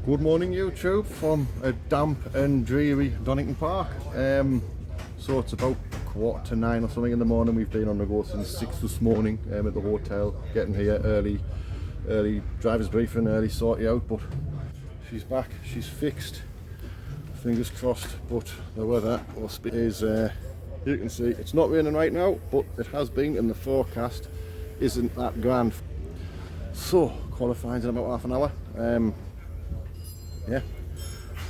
Good morning YouTube from a damp and dreary Donington Park. So it's about 8:45 or something in the morning. We've been on the go since 6 this morning at the hotel, getting here early driver's briefing, early sorting out, but she's back, she's fixed, fingers crossed. But the weather is, you can see it's not raining right now, but it has been, and the forecast isn't that grand. So qualifying's in about half an hour. Yeah,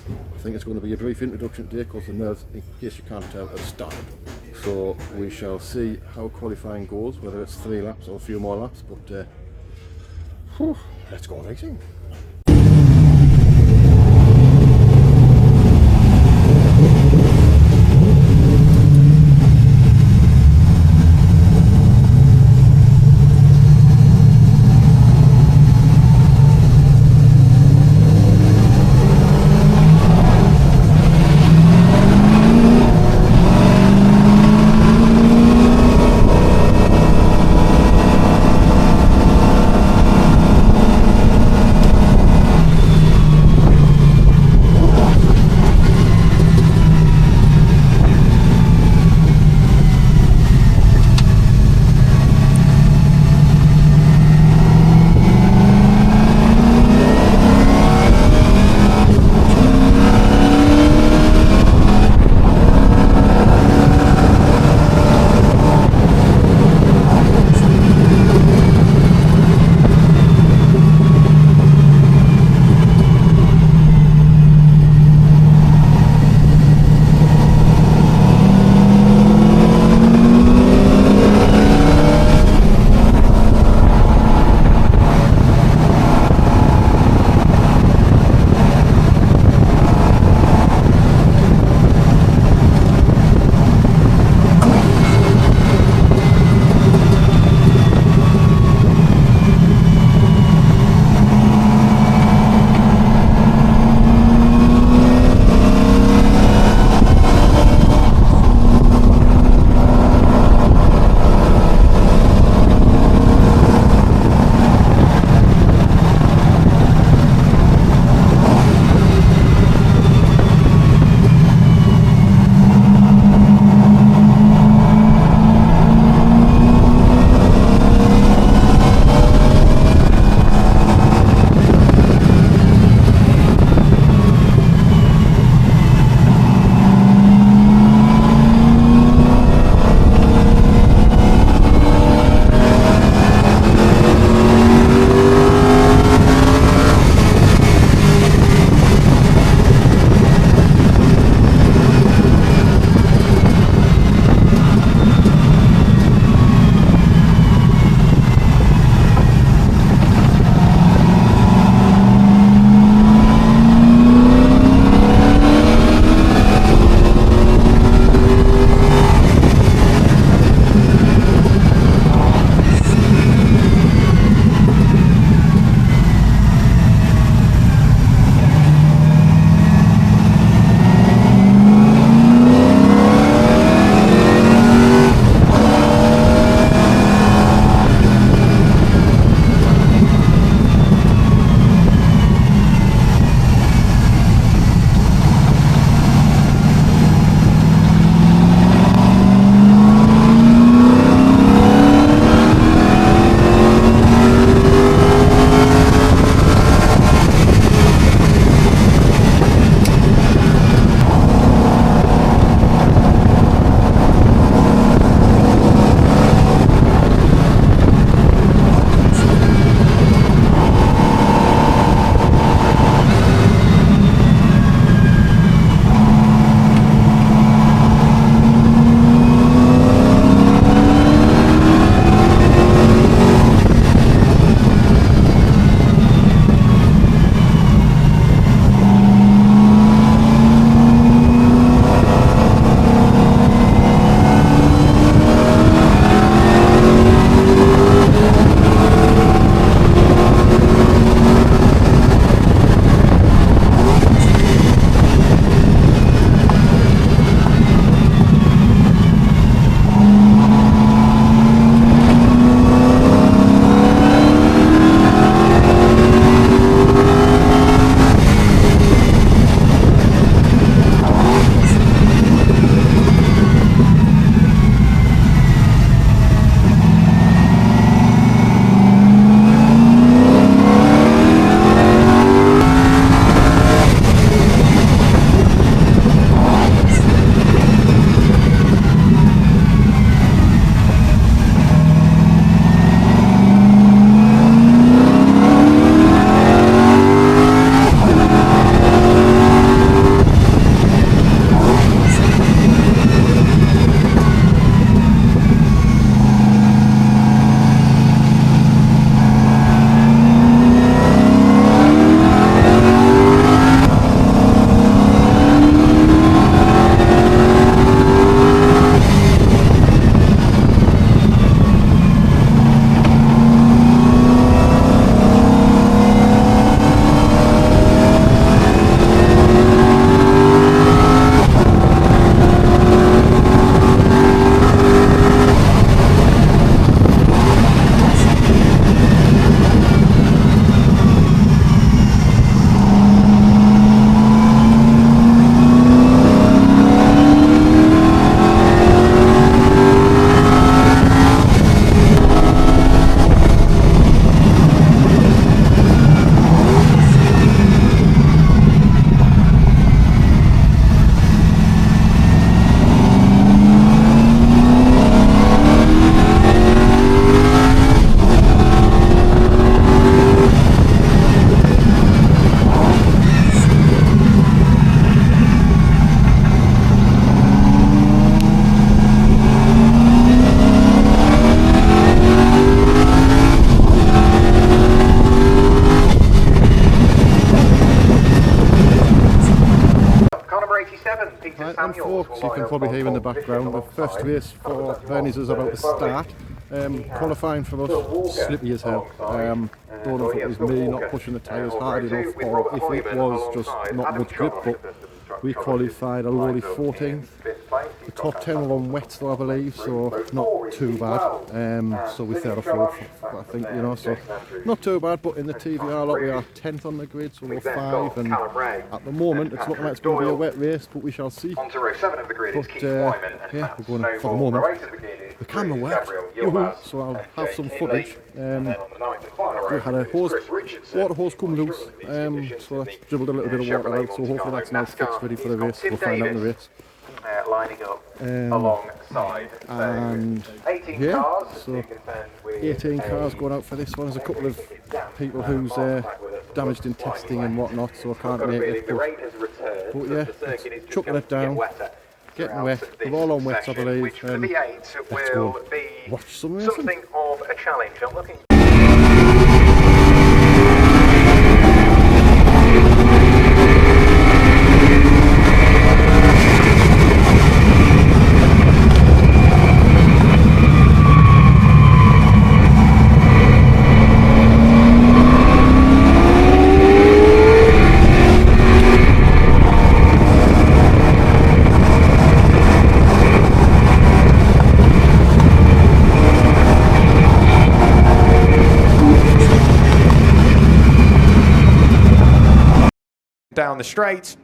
I think it's going to be a brief introduction today because the nerves, in case you can't tell, have started. So we shall see how qualifying goes, whether it's 3 laps or a few more laps, but let's go racing. folks, you can probably hear in the background, the first race for Vernies is about to start. Qualifying for us, slippy as hell. Don't know if it was me not pushing the tyres hard enough or if it was just not much grip, but we qualified a lowly 14th. The top 10 were on wets though, I believe, so not too bad. So we third or fourth, I think, you know, so not too bad, but in the TVR lot we are 10th on the grid, so we're 5, and at the moment it's looking like it's going to be a wet race, but we shall see. But yeah, we're going to, for the moment, the camera works, so I'll have some footage. We had a water hose come loose, so that's dribbled a little bit of water out, so hopefully that's now fixed, ready for the race. We'll find out in the race. Lining up alongside, and 18 yeah, cars, so 18 cars going out for this one. There's a couple of people who's damaged in testing and whatnot, so I can't make it. But yeah, it's chucking it down, getting wet. We're all on wets, I believe. For the V8s will be watch some racing. something of a challenge. I'm looking. Down the straight,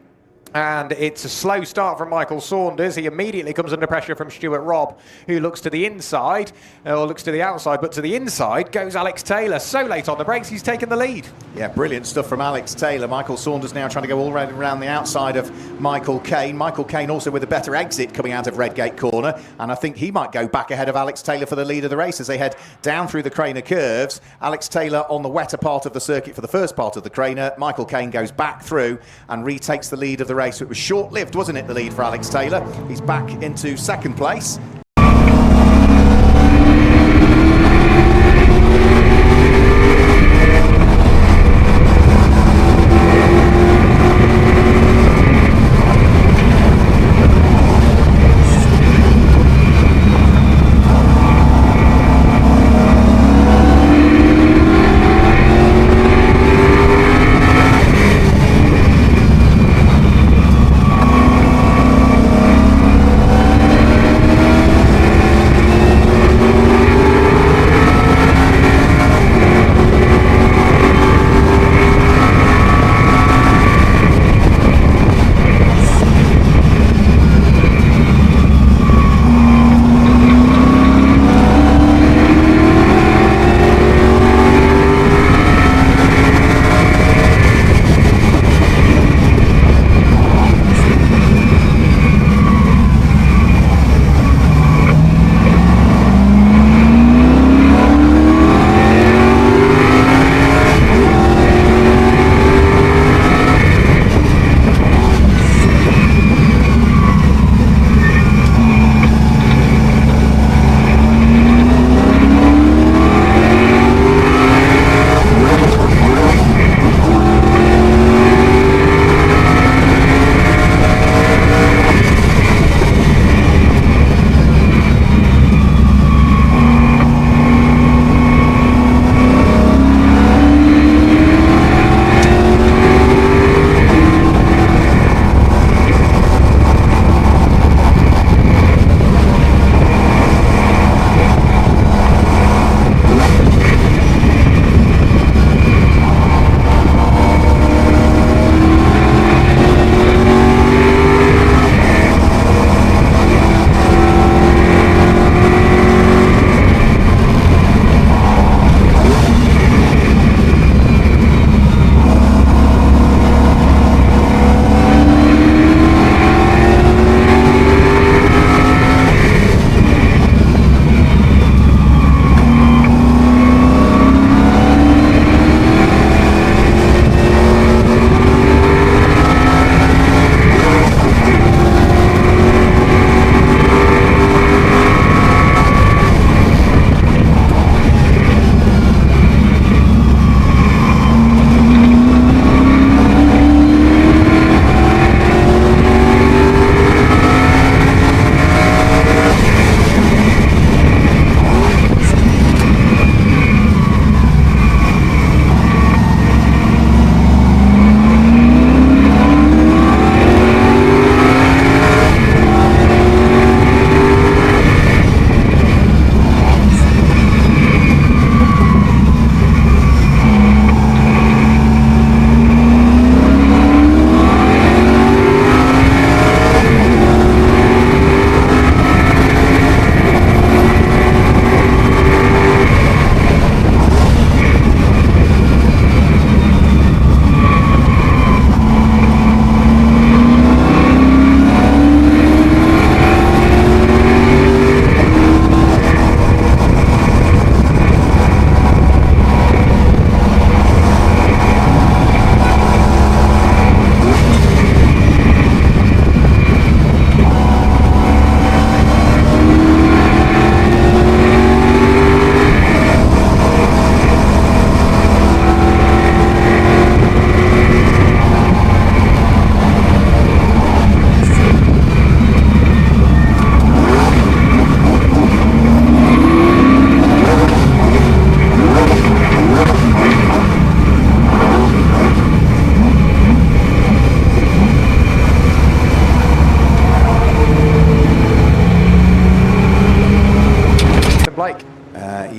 and it's a slow start from Michael Saunders. He immediately comes under pressure from Stuart Robb, who looks to the inside, or looks to the outside, but to the inside goes Alex Taylor. So late on the brakes, he's taken the lead. Yeah, brilliant stuff from Alex Taylor. Michael Saunders now trying to go all around the outside of Michael Caine. Michael Caine also with a better exit coming out of Redgate Corner, and I think he might go back ahead of Alex Taylor for the lead of the race as they head down through the Craner curves. Alex Taylor on the wetter part of the circuit for the first part of the Craner. Michael Caine goes back through and retakes the lead of the race. So it was short-lived, wasn't it, the lead for Alex Taylor? He's back into second place.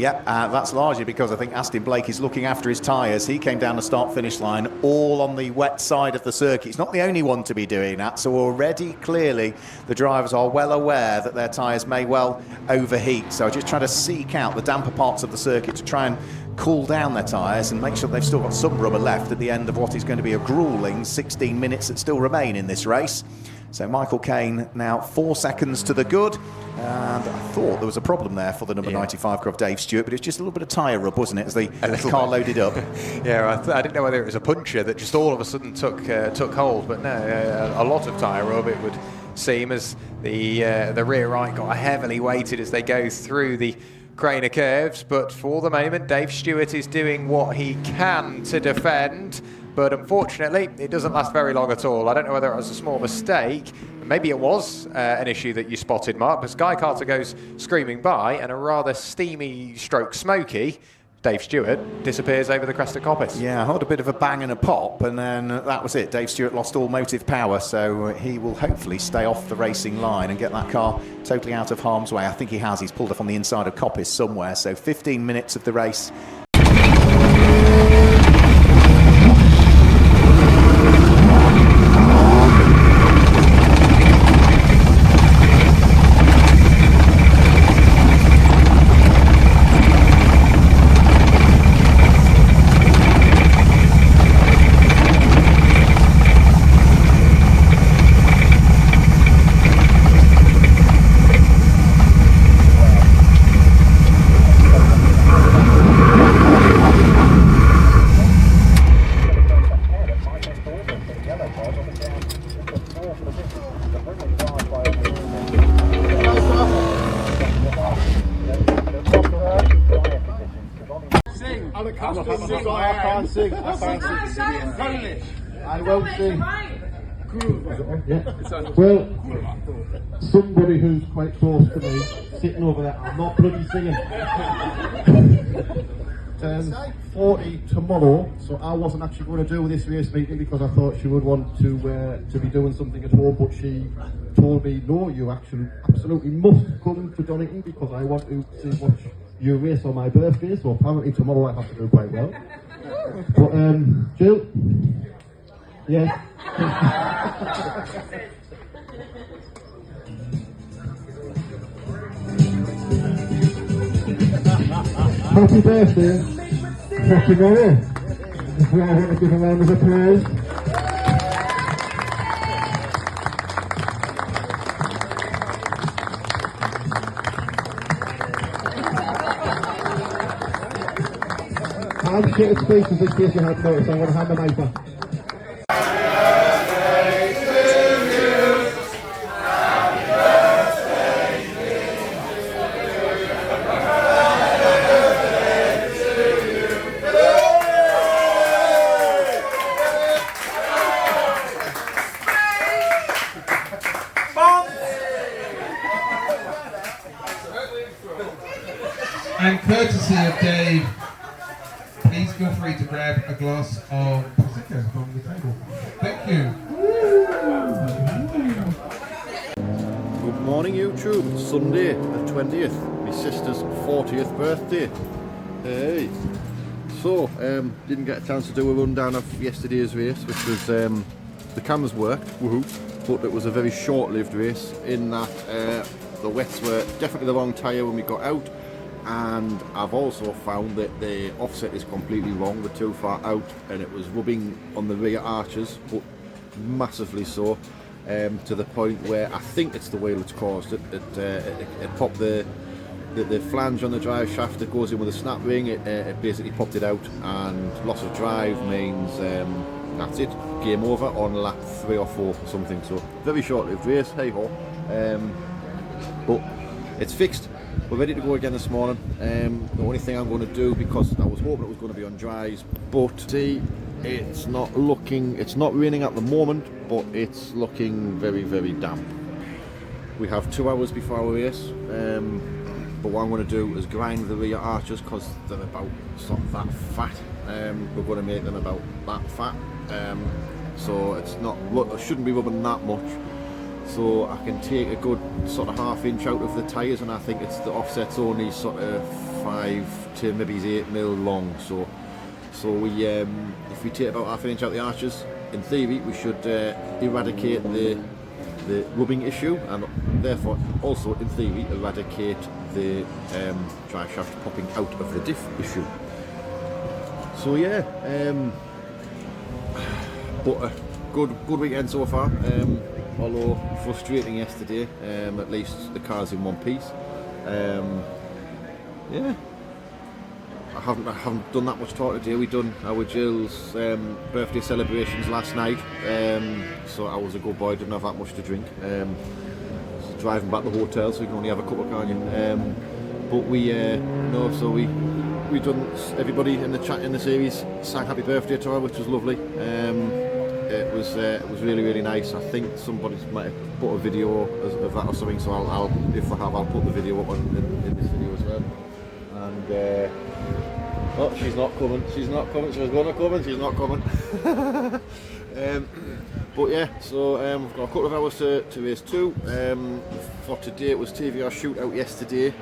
Yeah, that's largely because I think Aston Blake is looking after his tyres. He came down the start-finish line all on the wet side of the circuit. He's not the only one to be doing that, so already clearly the drivers are well aware that their tyres may well overheat. So just trying to seek out the damper parts of the circuit to try and cool down their tyres and make sure they've still got some rubber left at the end of what is going to be a gruelling 16 minutes that still remain in this race. So Michael Caine now 4 seconds to the good, and I thought there was a problem there for the number 95 car of Dave Stewart, but it's just a little bit of tyre rub, wasn't it, as the car loaded up? Yeah, I didn't know whether it was a puncture that just all of a sudden took hold, but no, a lot of tyre rub it would seem, as the rear right got heavily weighted as they go through the crane of curves. But for the moment, Dave Stewart is doing what he can to defend. But unfortunately, it doesn't last very long at all. I don't know whether it was a small mistake. Maybe it was an issue that you spotted, Mark, but Guy Carter goes screaming by, and a rather steamy stroke smoky Dave Stewart disappears over the crest of Coppice. Yeah, I heard a bit of a bang and a pop, and then that was it. Dave Stewart lost all motive power, so he will hopefully stay off the racing line and get that car totally out of harm's way. I think he has. He's pulled up on the inside of Coppice somewhere, so 15 minutes of the race. I won't sing. Well, somebody who's quite close to me, sitting over there, I'm not bloody singing. 40 tomorrow, so I wasn't actually going to do this race meeting because I thought she would want to be doing something at home, but she told me, no, you actually absolutely must come to Donington because I want to see watch your race on my birthday, so apparently tomorrow I have to do quite well. But Jill, yeah. Happy birthday for tomorrow. If we all want to give a round of applause. I'm shit at speeches in case you hadn't noticed. I'm going to hand the mic back. And courtesy of Dave, please feel free to grab a glass of Prosecco from the table. Thank you. Good morning, YouTube. It's Sunday the 20th, my sister's 40th birthday. Hey. So, didn't get a chance to do a rundown of yesterday's race, which was, the cameras worked, woohoo, but it was a very short-lived race in that the wets were definitely the wrong tyre when we got out. And I've also found that the offset is completely wrong, we're too far out, and it was rubbing on the rear arches, but massively so, to the point where I think it's the wheel that's caused it. It popped the flange on the drive shaft that goes in with the snap ring, it basically popped it out, and loss of drive means that's it, game over on lap 3 or 4 or something. So very short-lived race, hey ho, but it's fixed. We're ready to go again this morning. The only thing I'm going to do, because I was hoping it was going to be on dries, but see, it's not raining at the moment, but it's looking very, very damp. We have 2 hours before our race, but what I'm going to do is grind the rear arches because they're about sort of that fat. We're going to make them about that fat, so it shouldn't be rubbing that much. so I can take a good sort of ½ inch out of the tyres, and I think it's the offset's only sort of 5 to maybe 8 mil long. So we if we take about ½ inch out the arches, in theory we should eradicate the rubbing issue, and therefore also in theory eradicate the drive shaft popping out of the diff issue. So yeah, but a good weekend so far. Although frustrating yesterday, at least the car's in one piece. Yeah, I haven't done that much talk today. We done our Jill's birthday celebrations last night, so I was a good boy, didn't have that much to drink. So driving back to the hotel, so you can only have a couple, can't you? But we done, everybody in the chat in the series sang happy birthday to her, which was lovely. It was really nice. I think somebody might have put a video of that or something, so I'll if I have, I'll put the video up in this video as well. And oh, she's not coming. She was going to come and she's not coming. But yeah, so we've got a couple of hours to race 2. For today it was TVR Shootout yesterday.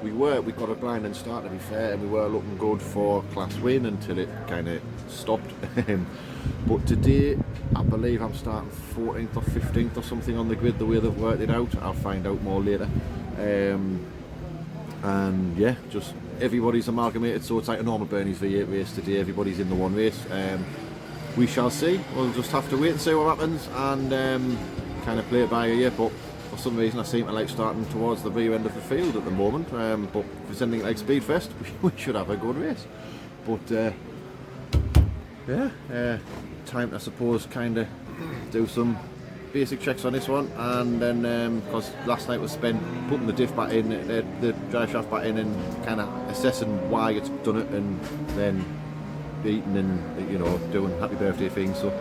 We got a blinding start, to be fair, and we were looking good for class win until it kind of stopped. But today I believe I'm starting 14th or 15th or something on the grid, the way they've worked it out. I'll find out more later. And yeah, just everybody's amalgamated, so it's like a normal Bernie's V8 race today. Everybody's in the one race. We shall see. We'll just have to wait and see what happens, and kind of play it by ear. But for some reason I seem to like starting towards the rear end of the field at the moment. But if it's anything like Speedfest, we should have a good race. But yeah, time to, I suppose, kind of do some basic checks on this one, and then because last night was spent putting the diff back in, the drive shaft back in, and kind of assessing why it's done it, and then eating and, you know, doing happy birthday things. So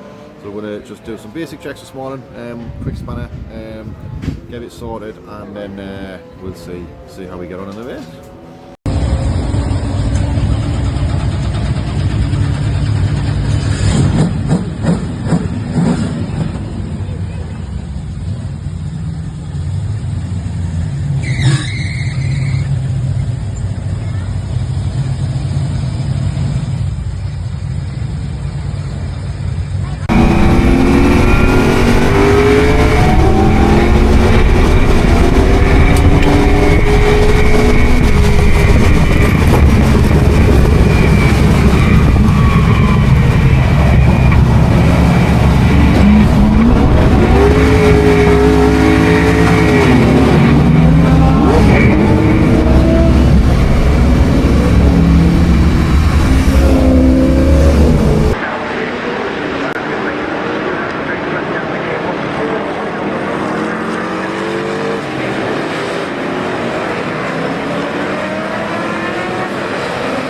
we're going to just do some basic checks this morning, quick spanner, get it sorted, and then we'll see how we get on in the race.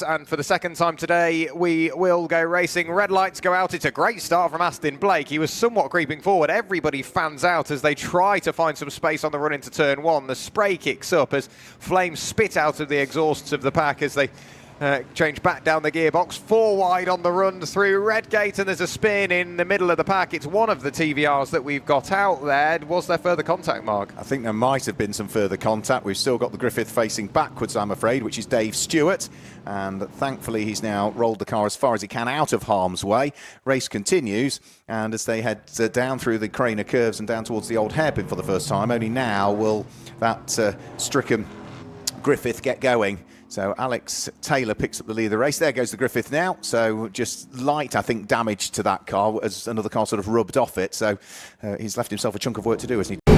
And for the second time today, we will go racing. Red lights go out. It's a great start from Aston Blake. He was somewhat creeping forward. Everybody fans out as they try to find some space on the run into turn 1. The spray kicks up as flames spit out of the exhausts of the pack as they change back down the gearbox. 4 wide on the run through Redgate, and there's a spin in the middle of the pack. It's one of the TVRs that we've got out there. Was there further contact, Mark? I think there might have been some further contact. We've still got the Griffith facing backwards, I'm afraid, which is Dave Stewart, and thankfully he's now rolled the car as far as he can out of harm's way. Race continues, and as they head down through the Craner curves and down towards the old hairpin for the first time, only now will that stricken Griffith get going. So Alex Taylor picks up the lead of the race. There goes the Griffith now. So just light, I think, damage to that car as another car sort of rubbed off it. So he's left himself a chunk of work to do, hasn't he?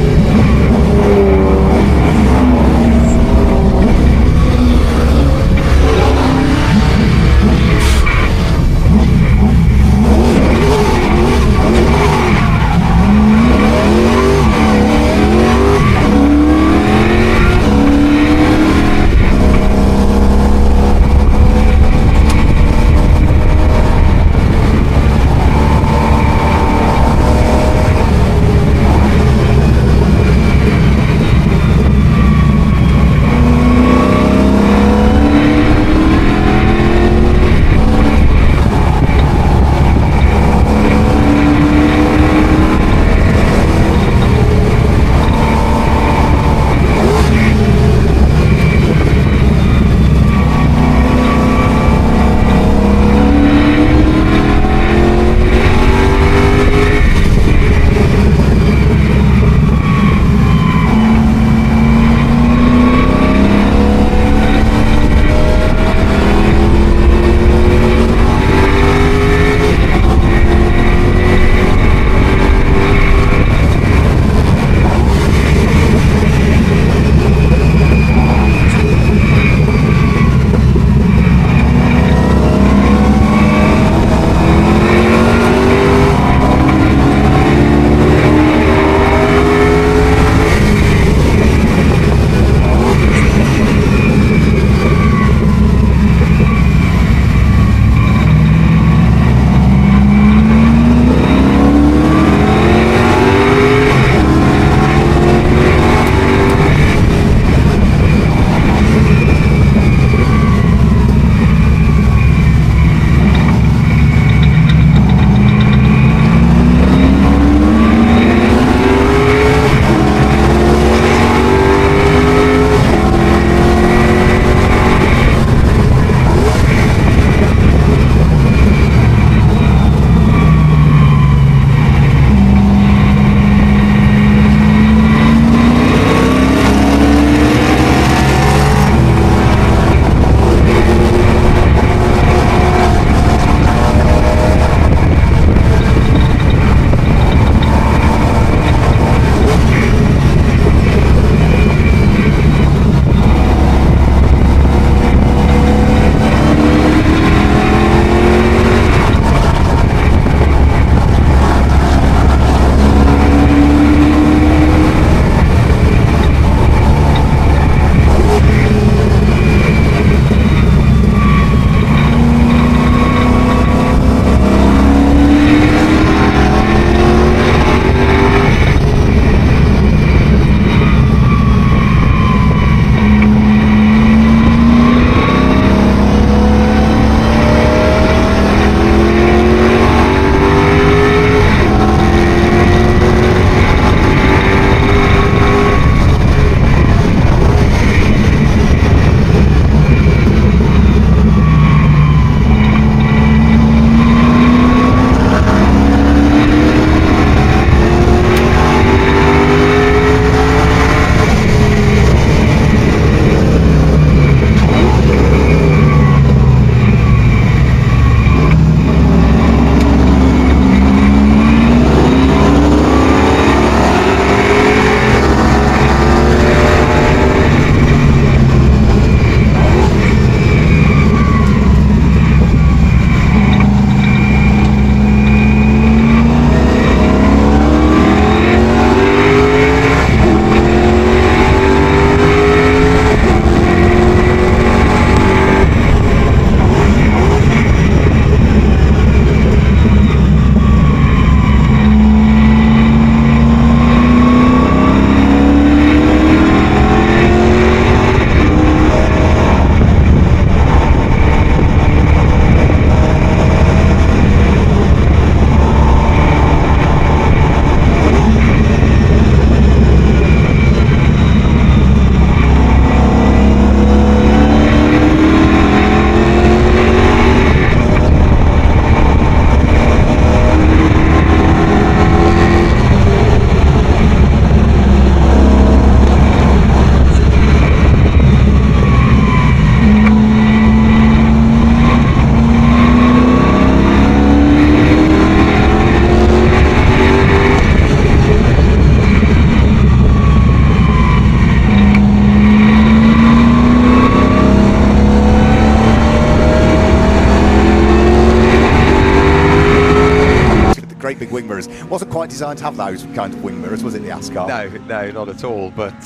quite designed to have those kind of wing mirrors, was it, the Ascot? No, not at all, but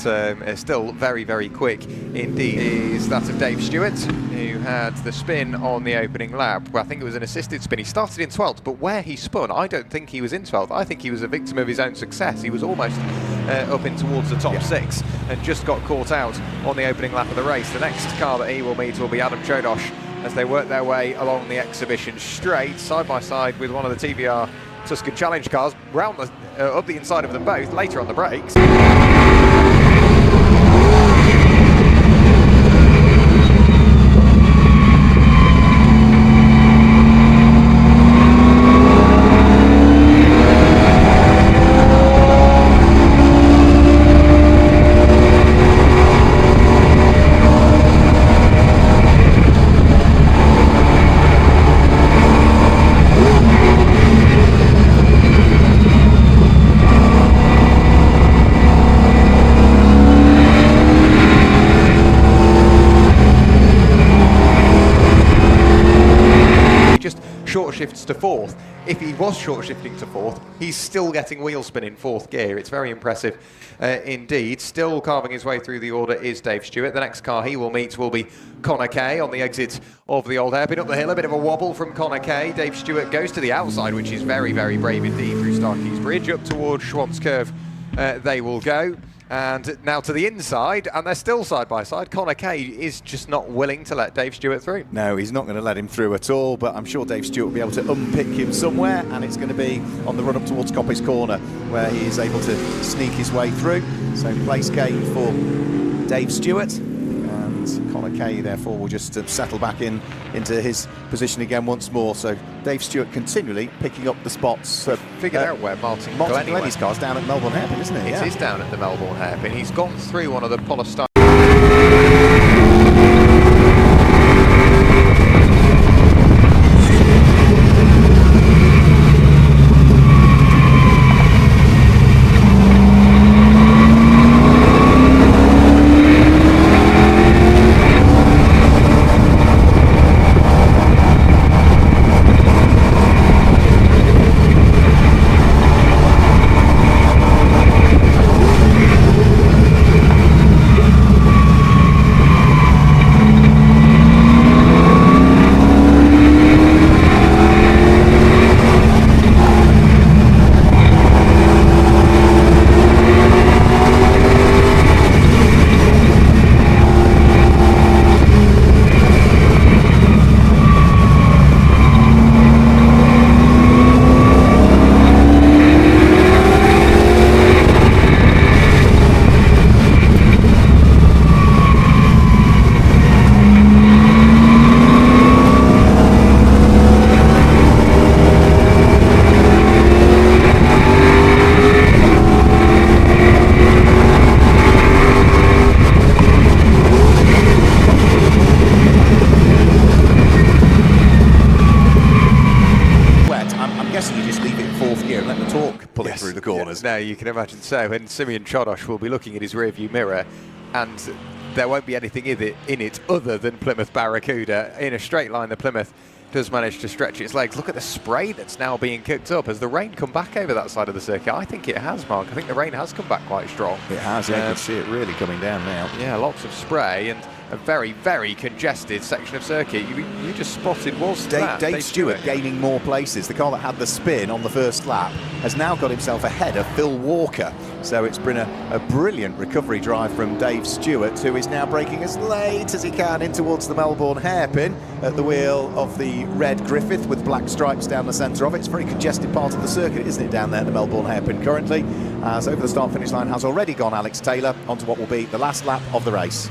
still very, very quick indeed. Is that of Dave Stewart, who had the spin on the opening lap. Well, I think it was an assisted spin. He started in 12th, but where he spun, I don't think he was in 12th. I think he was a victim of his own success. He was almost up in towards the top 6 and just got caught out on the opening lap of the race. The next car that he will meet will be Adam Chodosh as they work their way along the exhibition straight, side by side with one of the TVR Tuscan Challenge cars, round up the inside of them both, later on the brakes. Short shifts to 4th. If he was short shifting to 4th, he's still getting wheel spin in 4th gear. It's very impressive indeed. Still carving his way through the order is Dave Stewart. The next car he will meet will be Connor Kay on the exit of the old hairpin. Up the hill, a bit of a wobble from Connor Kay. Dave Stewart goes to the outside, which is very, very brave indeed, through Starkey's Bridge. Up towards Schwantz Curve they will go. And now to the inside, and they're still side by side. Connor Kay is just not willing to let Dave Stewart through. No, he's not going to let him through at all, but I'm sure Dave Stewart will be able to unpick him somewhere, and it's going to be on the run up towards Coppice Corner where he is able to sneak his way through. So place gain for Dave Stewart, and Connor Kay therefore will just settle back into his position again once more. So Dave Stewart continually picking up the spots. Figured out where Martin Glennie's car's down at Melbourne Hairpin, isn't it? It is down at the Melbourne Hairpin. He's gone through one of the polystyrene. Through the corners. No, you can imagine so. And Simeon Chodosh will be looking at his rearview mirror, and there won't be anything in it other than Plymouth Barracuda. In a straight line, the Plymouth does manage to stretch its legs. Look at the spray that's now being kicked up. Has the rain come back over that side of the circuit? I think it has, Mark. I think the rain has come back quite strong. It has, yeah. You can see it really coming down now. Yeah, lots of spray and a very, very congested section of circuit. You just spotted was Dave Stewart gaining more places. The car that had the spin on the first lap has now got himself ahead of Phil Walker. So it's been a brilliant recovery drive from Dave Stewart, who is now braking as late as he can in towards the Melbourne Hairpin at the wheel of the red Griffith with black stripes down the centre of it. It's a very congested part of the circuit, isn't it, down there at the Melbourne Hairpin currently, as over the start-finish line has already gone Alex Taylor onto what will be the last lap of the race.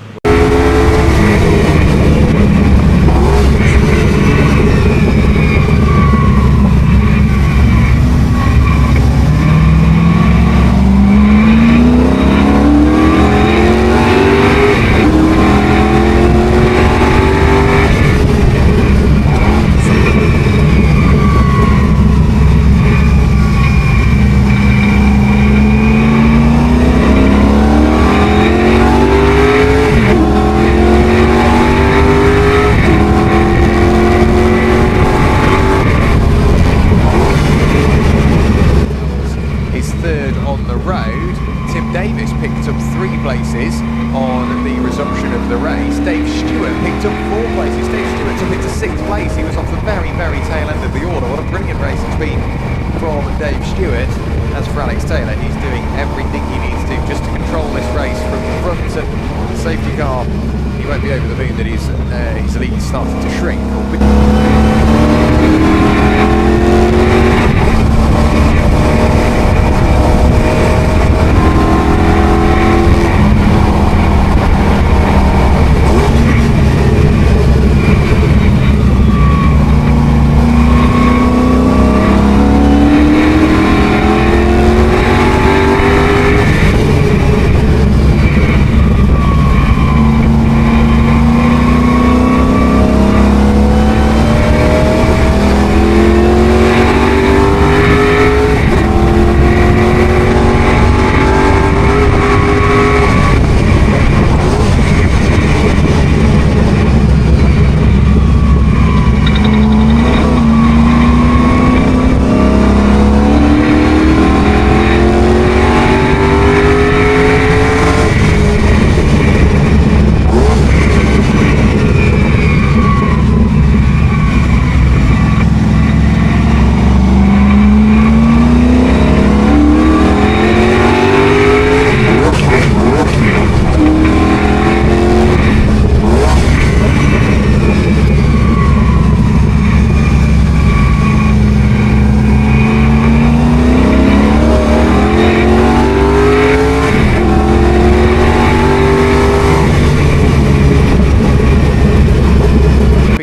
race, Dave Stewart picked up 4 places. Dave Stewart took it to 6th place. He was off the very, very tail end of the order. What a brilliant race it's been from Dave Stewart. As for Alex Taylor, he's doing everything he needs to just to control this race from front to the safety car. He won't be over the moon that his lead is starting to shrink.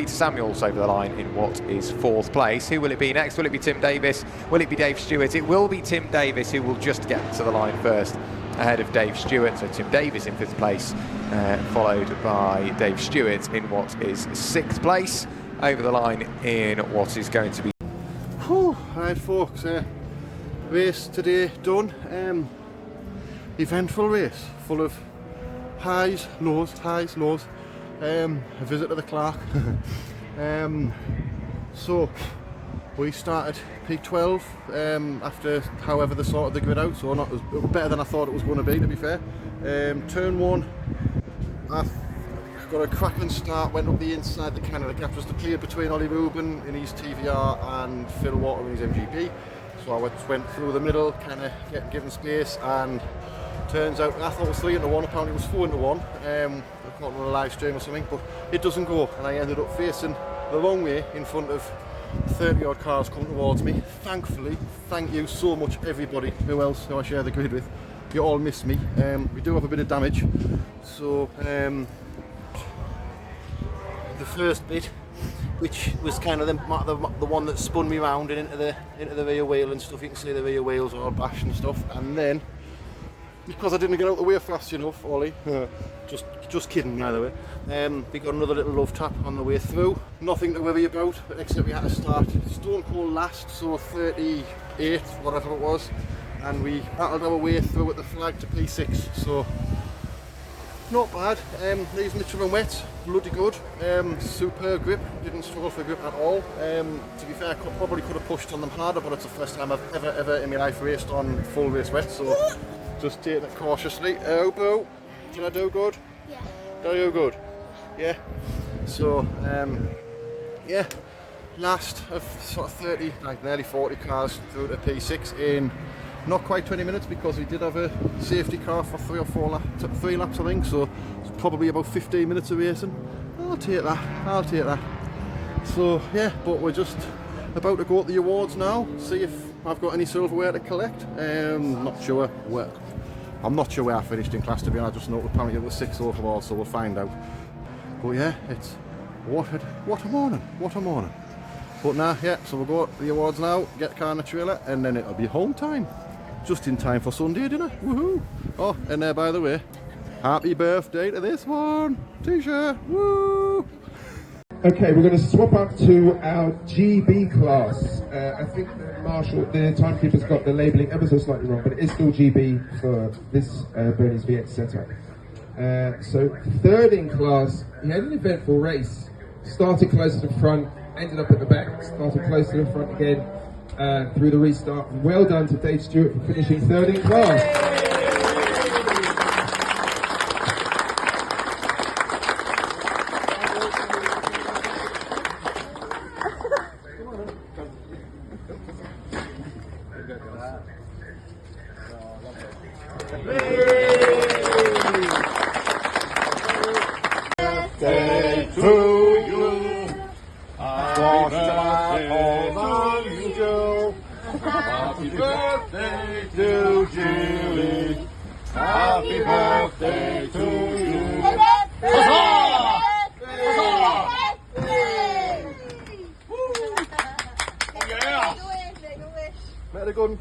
Samuels over the line in what is 4th place. Who will it be next? Will it be Tim Davis? Will it be Dave Stewart? It will be Tim Davis who will just get to the line first ahead of Dave Stewart. So Tim Davis in 5th place, followed by Dave Stewart in what is 6th place. Over the line in what is going to be... Right folks, race today done. Eventful race, full of highs, lows, a visit to the Clark. So we started P12 after however they sorted the grid out, so not as better than I thought it was going to be be fair. Turn 1, I got a cracking start, went up the inside, the Canada gap was cleared between Ollie Rubin in his TVR and Phil Water in his MGP. So I just went through the middle, kind of given space, and turns out I thought it was 3-1, apparently it was 4-1. I caught it on a live stream or something, but it doesn't go, and I ended up facing the wrong way in front of 30 odd cars coming towards me. Thankfully, thank you so much everybody who I share the grid with. You all missed me. We do have a bit of damage, so the first bit, which was kind of the one that spun me round and into the rear wheel and stuff. You can see the rear wheels all bashed and stuff, and then because I didn't get out the way fast enough, Ollie, just kidding by the way, we got another little love tap on the way through. Nothing to worry about, except we had to start stone cold last, so 38th, whatever it was, and we battled our way through at the flag to P6, so not bad. These Mitchell & Wets, bloody good, superb grip, didn't struggle for grip at all. To be fair, I probably could have pushed on them harder, but it's the first time I've ever in my life raced on full race wet, so just taking it cautiously. Oh, boo, did I do good? Yeah. Did I do good? Yeah. So, yeah, last of sort of 30, like nearly 40 cars through to P6 in not quite 20 minutes, because we did have a safety car for 3 laps I think, so it's probably about 15 minutes of racing. I'll take that. So yeah, but we're just about to go to the awards now, see if I've got any silverware to collect. Not sure where. I'm not sure where I finished in class, to be honest. I just know apparently it was 6 overall, so we'll find out. But yeah, it's what a morning. But nah, yeah, so we'll go to the awards now, get the car in the trailer, and then it'll be home time. Just in time for Sunday dinner. Woohoo! Oh, and by the way, happy birthday to this one! T-shirt! Woo! Okay, we're going to swap up to our GB class. I think the timekeeper's got the labelling ever so slightly wrong, but it is still GB for this Bernie's V8 setup. So third in class, he had an eventful race. Started close to the front, ended up at the back, started close to the front again through the restart. Well done to Dave Stewart for finishing third in class. Birthday to you. Happy birthday to Julie. Happy birthday to you. Huzzah! Yeah. Make a wish. Make a wish.